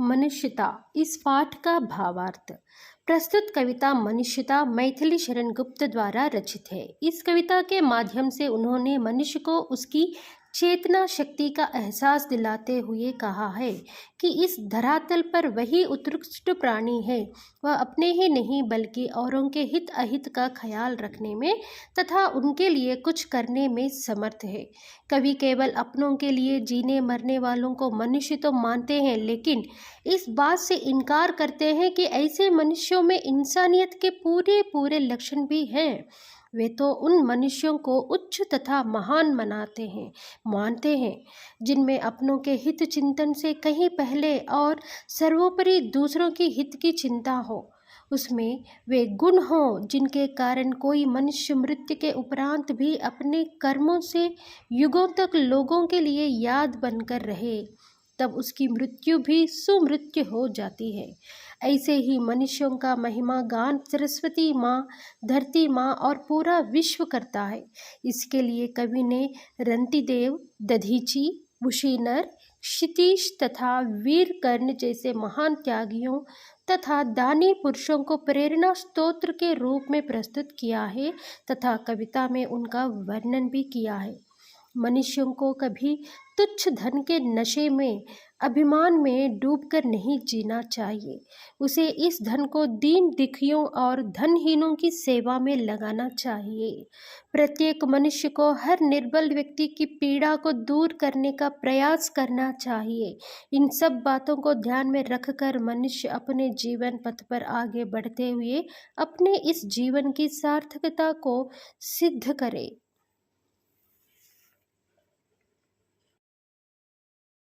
मनुष्यता इस पाठ का भावार्थ। प्रस्तुत कविता मनुष्यता मैथिली शरण गुप्त द्वारा रचित है। इस कविता के माध्यम से उन्होंने मनुष्य को उसकी चेतना शक्ति का एहसास दिलाते हुए कहा है कि इस धरातल पर वही उत्कृष्ट प्राणी है। वह अपने ही नहीं बल्कि औरों के हित अहित का ख्याल रखने में तथा उनके लिए कुछ करने में समर्थ है। कवि केवल अपनों के लिए जीने मरने वालों को मनुष्य तो मानते हैं, लेकिन इस बात से इनकार करते हैं कि ऐसे मनुष्यों में इंसानियत के पूरे पूरे लक्षण भी हैं। वे तो उन मनुष्यों को उच्च तथा महान मानते हैं जिनमें अपनों के हित चिंतन से कहीं पहले और सर्वोपरि दूसरों की हित की चिंता हो। उसमें वे गुण हों जिनके कारण कोई मनुष्य मृत्यु के उपरांत भी अपने कर्मों से युगों तक लोगों के लिए याद बनकर रहे, तब उसकी मृत्यु भी सुमृत्यु हो जाती है। ऐसे ही मनुष्यों का महिमा गान सरस्वती माँ, धरती माँ और पूरा विश्व करता है। इसके लिए कवि ने रंतिदेव, दधीची, बुशीनर, क्षितीश तथा वीर कर्ण जैसे महान त्यागियों तथा दानी पुरुषों को प्रेरणा स्तोत्र के रूप में प्रस्तुत किया है तथा कविता में उनका वर्णन भी किया है। मनुष्यों को कभी तुच्छ धन के नशे में, अभिमान में डूबकर नहीं जीना चाहिए। उसे इस धन को दीन दुखियों और धनहीनों की सेवा में लगाना चाहिए। प्रत्येक मनुष्य को हर निर्बल व्यक्ति की पीड़ा को दूर करने का प्रयास करना चाहिए। इन सब बातों को ध्यान में रखकर मनुष्य अपने जीवन पथ पर आगे बढ़ते हुए अपने इस जीवन की सार्थकता को सिद्ध करे।